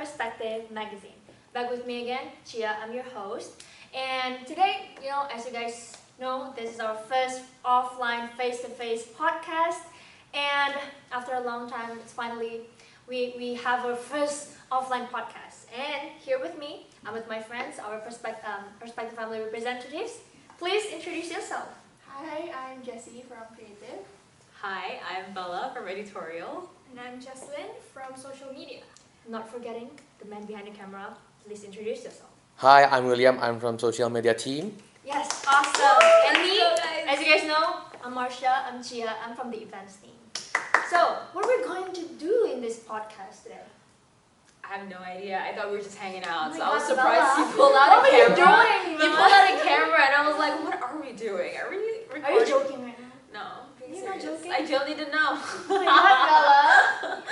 Perspektif Magazine. Back with me again, Chia, I'm your host. And today, as you guys know, this is our first offline face-to-face podcast. And after a long time, it's finally, we have our first offline podcast. And here with me, I'm with my friends, our Perspektif family representatives. Please introduce yourself. Hi, I'm Jessie from Creative. Hi, I'm Bella from Editorial. And I'm Jesslyn from Social Media. Not forgetting the man behind the camera. Please introduce yourself. Hi, I'm William. I'm from Social Media team. Yes, awesome. And me, as you guys know, I'm Marcia, I'm Chia, I'm from the events team. So, what are we going to do in this podcast today? I have no idea. I thought we were just hanging out, Oh so my I was God, surprised Bella. you pulled out What a were you camera. doing, You Bella? pulled out a camera, and I was like, "What are we doing? Are we recording?" Are you joking right now? No, being You're not serious. joking? I don't need to know. Oh my God, Bella.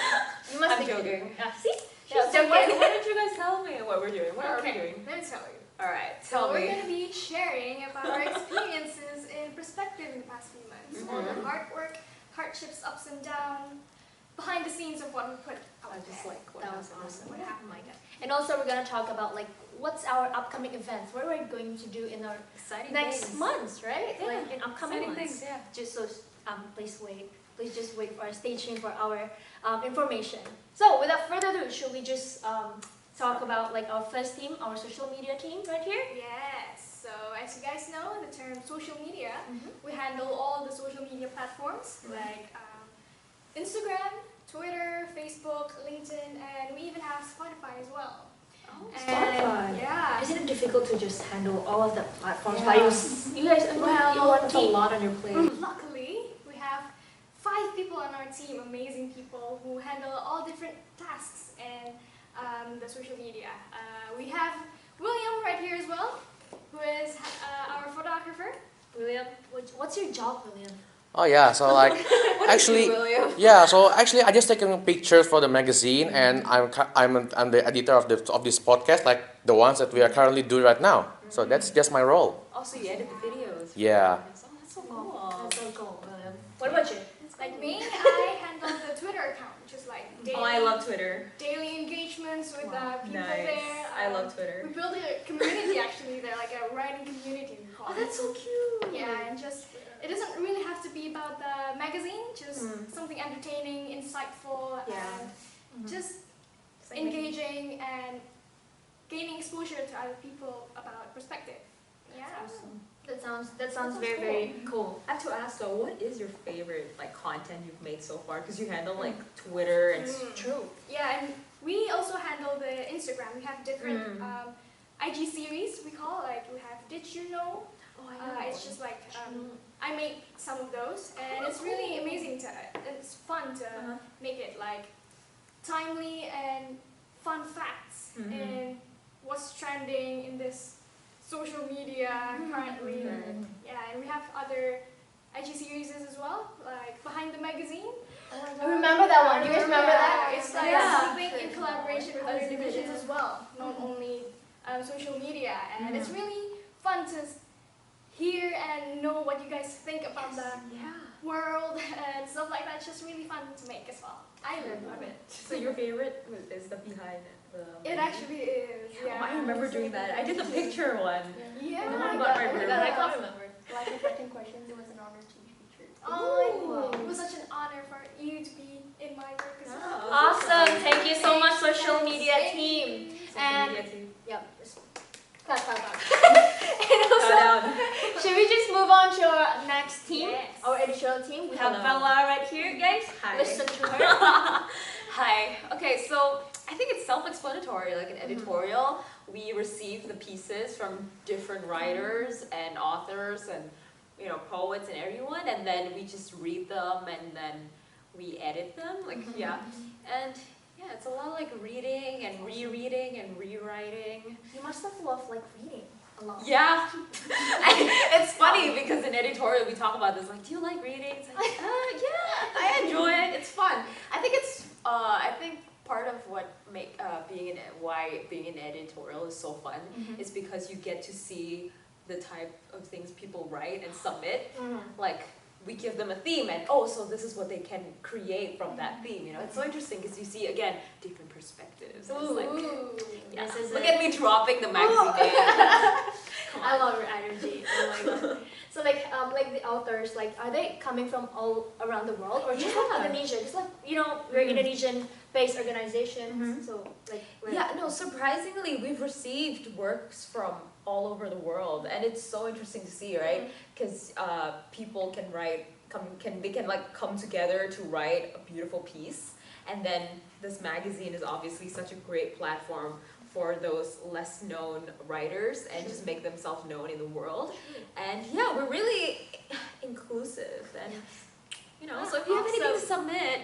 You must I'm be joking. kidding. See? Yeah, She's so why joking. didn't you guys tell me what we're doing? What are we doing? Let me tell you. All right, So tell we're me. going to be sharing about our experiences in perspective in the past few months. All the hard work, hardships, ups and downs, behind the scenes of what we put out I just there. like what That was happened. awesome. What happened, my God? And also, we're gonna talk about what's our upcoming events. What are we going to do in our Exciting next things. months, right? Yeah, Like in upcoming exciting months. things. Yeah. Just so please just wait for our stay tuned for our information. So without further ado, should we just talk about our first team, our social media team right here? Yes. So as you guys know, the term social media, Mm-hmm. we handle all the social media platforms like Instagram, Twitter, Facebook, LinkedIn, and we even have Spotify as well. Oh, And yeah. Isn't it difficult to just handle all of the platforms Yeah. by yourself? You guys, Well, you want That's a lot on your plate. Luckily, we have 5 people on our team, amazing people who handle all different tasks in the social media. We have William right here as well, who is our photographer. William, what's your job, William? Oh yeah, so actually, William. I just taking pictures for the magazine, and I'm the editor of this podcast, like the ones that we are currently doing right now. So that's just my role. Also, you edit the videos. Yeah. Oh, that's so cool. That's so cool, William. What about you? Like me, I handle the Twitter account, which is like daily, Oh, I love Twitter. daily engagements with people Nice. there. I love Twitter. We built a community actually there, like a writing community we call Oh, it. that's so cute. Yeah, and just it doesn't really have to be about the magazine, just something entertaining, insightful, and just engaging and gaining exposure to other people about perspective. Yeah. Awesome. That sounds very, very cool. I have to ask though, what is your favorite content you've made so far? Because you handle Twitter and True. Yeah, and we also handle the Instagram. We have different IG series we call, like we have Did You Know? oh, I know. It's just like I make some of those, and it's really amazing it's fun to make it like timely and fun facts and what's trending in this social media currently. Yeah, and we have other IG series as well, like Behind the Magazine. I remember that one. You guys remember that? It's like something in collaboration with other divisions as well, not only social media, and it's really fun to hear and know what you guys think about the world and stuff like that. It's just really fun to make as well. I love it. So your favorite is the behind the. It actually is. Yeah. Oh, I remember doing that. I did the picture one. Yeah. The one about my room. I can't remember. Live reflecting questions, it was an honor to be featured. Oh, it was such an honor for you to be in my work as well. Awesome. Thank you so much, social Thanks. media Thank team. you. And Media team. yep. Clap. And also, Down. should we just move on to our next team, Yes. our editorial team? We have Hello. Bella right here, guys. Hi. Listen to her. Hi. Okay, so I think it's self-explanatory. Like an editorial, we receive the pieces from different writers and authors and poets and everyone, and then we just read them and then we edit them. And it's a lot of reading and rereading and rewriting. You must have loved reading a lot. Yeah. It's funny because in editorial we talk about this, do you like reading? It's yeah, I enjoy it. It's fun. I think part of what why being an editorial is so fun is because you get to see the type of things people write and submit. we give them a theme, and so this is what they can create from that theme. It's so interesting because you see again different perspectives. It's like, yeah. This is Look it. at me dropping the magazine name. I love your energy. Oh my god. So like the authors, like, are they coming from all around the world or just like Indonesia? Because like we're Indonesian-based organizations, so like surprisingly, we've received works from all over the world, and it's so interesting to see, right? Because people can come together to write a beautiful piece, and then this magazine is obviously such a great platform for those less known writers and just make themselves known in the world. And yeah, we're really inclusive, and so if you have anything to submit,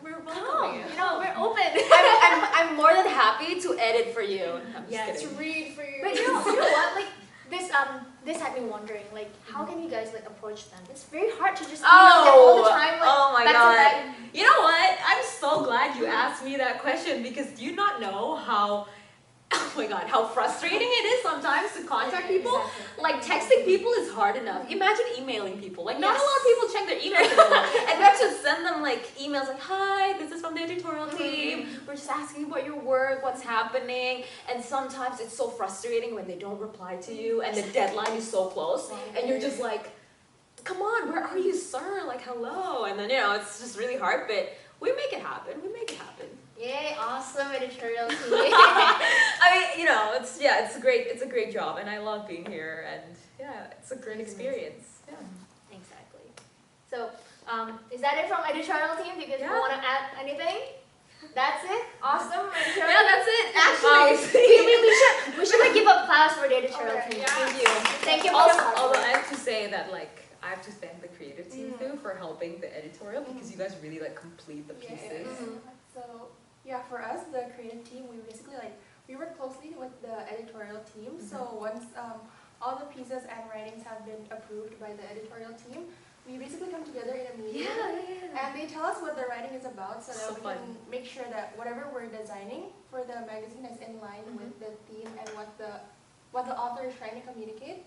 we're welcoming it. we're open. I'm more than happy to edit for you. I'm just To kidding. read for you. But you know what? Like this had me wondering, like, how can you guys like approach them? It's very hard to just email them all the time, like oh my back to god. back. You know what? I'm so glad you asked me that question, because do you not know how how frustrating it is sometimes to contact people? Exactly. Like, texting people is hard enough. Imagine emailing people. Like, not a lot of people check their emails anymore. And we have to send them like emails like, hi, this is from the editorial team. We're just asking about your work, what's happening. And sometimes it's so frustrating when they don't reply to you and the deadline is so close. And you're just like, come on, where are you, sir? Like, hello. And then, it's just really hard, but we make it happen. We make it happen. Yay, awesome editorial team. I mean, it's a great job, and I love being here, and it's a great experience. Yeah. Exactly. So, is that it from editorial team? Do you guys want to add anything? That's it. Awesome editorial. Yeah, that's it. Actually, we should like give a applause for the editorial team. Yeah. thank you. Thank you. Although I have to say that I have to thank the creative team too for helping the editorial, because you guys really complete the pieces. So for us, the creative team, we basically we work closely with the editorial team. So once all the pieces and writings have been approved by the editorial team, we basically come together in a meeting, and they tell us what the writing is about, so that we can make sure that whatever we're designing for the magazine is in line with the theme and what the author is trying to communicate.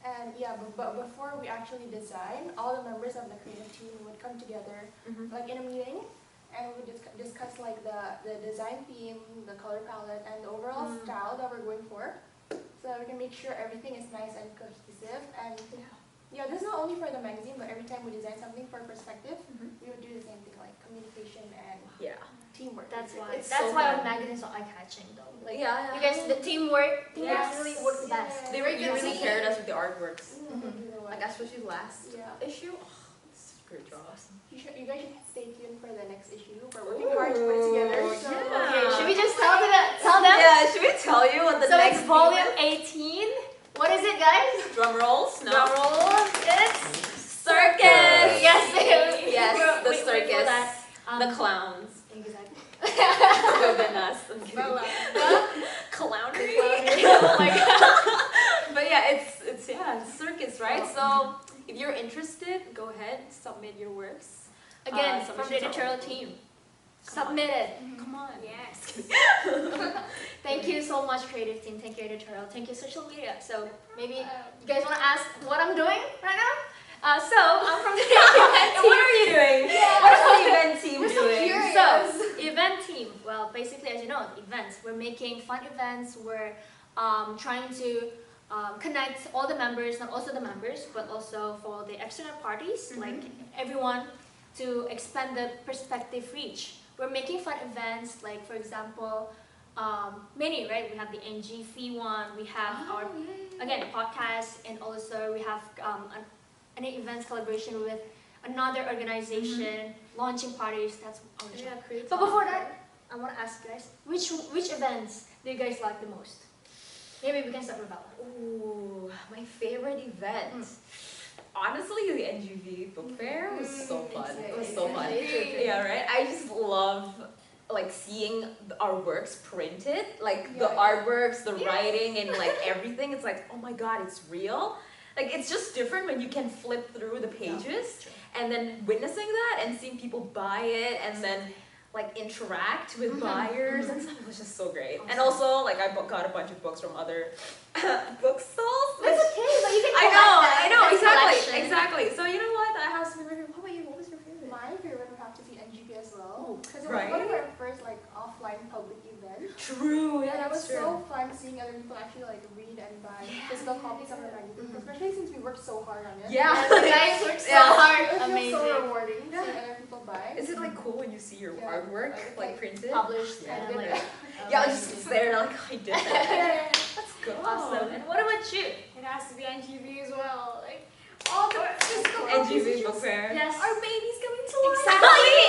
And but before we actually design, all the members of the creative team would come together in a meeting, and we would discuss the design theme, the color palette, and the overall style that we're going for, so that we can make sure everything is nice and cohesive. And this is not only for the magazine, but every time we design something for Perspektif, we would do the same thing, like communication and teamwork. That's why. It's That's so why fun. our magazine is so eye-catching, though. Like, Yeah. you guys, the teamwork Yes. really works the best. You really paired us with the artworks. Like Especially last issue. It's a great job. you guys should stay tuned for the next issue. We're working hard to put it together. So Okay, should we just tell them? Yeah, should we tell you what the So next it's volume 18. What is it, guys? drum rolls? No. Drum roll. It's Circus! Yes, Yes, the wait for circus. that. The clowns. Exactly. Within us. I'm kidding. Clownery. Oh my god. But yeah, it's circus, right? So if you're interested, go ahead, submit your works. Again, from the submissions are editorial open. team. Submit it. Come on. Yes. Thank you so much, creative team. Thank you, editorial. Thank you, social media. So maybe you guys want to ask what I'm doing right now? So I'm from the event team. What are you doing? What is the event team doing? So, event team. Well, basically, as you know, events. We're making fun events. We're trying to connect all the members, not also the members, but also for the external parties, like everyone, to expand the Perspektif reach. We're making fun events, like for example, many, right? We have the NG one. We have our again podcast, and also we have an events collaboration with another organization, launching parties. That's our job. But before that, I want to ask you guys, which events do you guys like the most? Maybe we can start with Bella. Ooh, my favorite event. Honestly, the NGV book fair was so fun. It was so fun. Yeah, right? I just love seeing our works printed, the artworks, the writing, and everything. It's like, oh my god, it's real. It's just different when you can flip through the pages, and then witnessing that and seeing people buy it, and then interact with buyers and stuff. It was just so great. And also, I got a bunch of books from other book stalls. That's okay, but you can I know, collect that. That's collection. exactly. So you know what? I have True. And it was so fun seeing other people actually like read and buy physical copies of our magazine, especially since we worked so hard on it. Yeah. The guys worked so Yeah. hard. It feels Amazing. so rewarding seeing other people buy. Is it like cool when you see your Yeah. artwork like printed? Published Yeah. and like Yeah, I was just there like I did that. Let's go. awesome. And what about you? It has to be NGV as well. Like all the physical NGV copies. book fair. Yes. Our baby's coming to life. Exactly.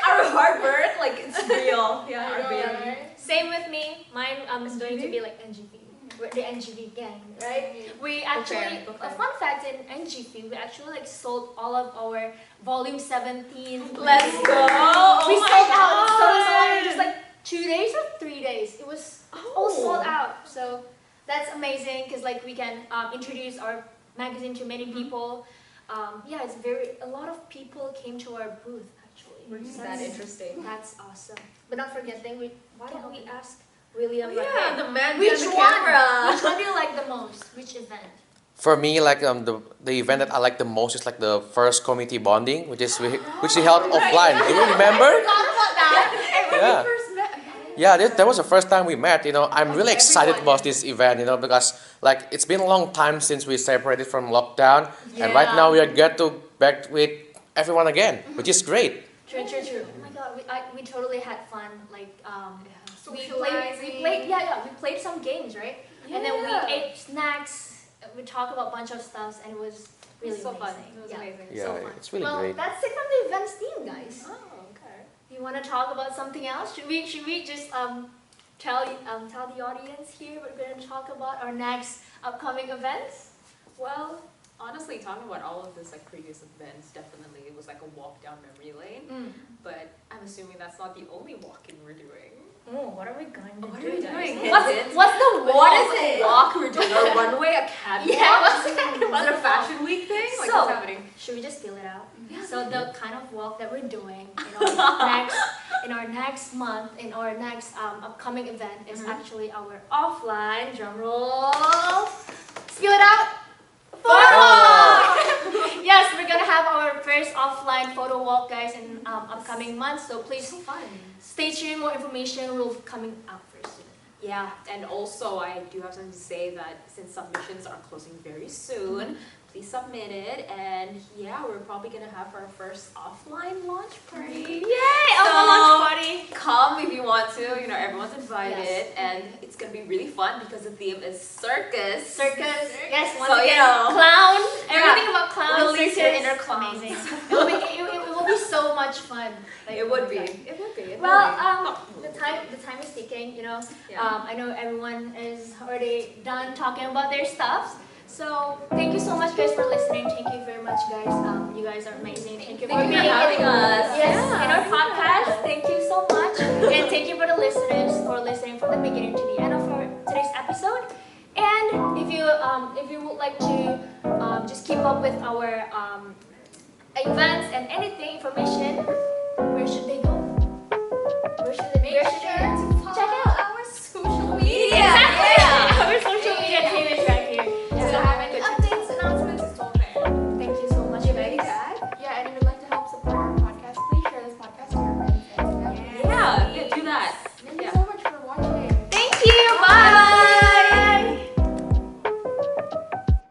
Our hard work, like it's real. Yeah, I our know, baby. right? Same with me. Mine is going to be like NGV. We're the NGV gang, right? We actually, book a fair. fun fact in NGV, we actually like sold all of our volume 17. Let's go. We Oh sold my out. It's so God. in just like 2 days or 3 days. It was all sold out. So that's amazing because like we can introduce our magazine to many people. Yeah, it's a lot of people came to our booth actually. Is that interesting? That's awesome. But not forgetting, why don't we ask William? Yeah, right the man Which behind the one? camera. Which one do you like the most? Which event? For me, like the event that I like the most is like the first community bonding, which we held offline. Do you remember? Thought about that. When Yeah. we first met. Yeah, that was the first time we met. I'm really excited about this event. Because like it's been a long time since we separated from lockdown, and right Yeah. now we are get to back with everyone again, which is great. True. Oh my god, we totally had fun. Like we Socializing. played some games, right? And then we Yeah. ate snacks. We talked about a bunch of stuff, and it was really so fun. amazing. It was Yeah. amazing. Yeah, So fun. it's really well, great. that's it from the events team, guys. Oh, okay. You want to talk about something else? Should we just tell the audience here what we're going to talk about our next upcoming events? Well, honestly, talking about all of this like previous events, definitely it was like a walk down memory lane. But I'm assuming that's not the only walking we're doing. Oh, what are we going to What do? are we guys? doing? What's the walk? What is the walk we're doing? A runway, a catwalk? Yeah, what's the Is it a fashion week thing? Like So- what's happening? Should we just fill it out? Yeah. So the kind of walk that we're doing in our next month, in our next upcoming event is actually our offline drum roll. Spill it out. Photo walk! Yes, we're gonna have our first offline photo walk, guys, in upcoming months. So please fun. stay tuned. More information will be coming out very soon. Yeah, and also I do have something to say that since submissions are closing very soon, please submit it. And yeah, we're probably gonna have our first offline launch party. Yay! So- Launch party. Come if you want to, everyone's invited, Yes. and it's gonna be really fun because the theme is circus. Circus. Yes, once So, again, you know. clown. Yeah. Everything about clown. Release circus. your inner clown. Amazing. It will be so much fun. Like, It would be. like- It would be. Well, the time is ticking. Yeah. I know everyone is already done talking about their stuff. So thank you so much, guys, for listening. Thank you very much, guys. You guys are amazing. Thank you for Thank you being for having us. Yes, Yeah. in our podcast. Thank you so much, and thank you for the listeners for listening from the beginning to the end of today's episode. And if you would like to just keep up with our events and anything information, where should they go? Where should they? Make sure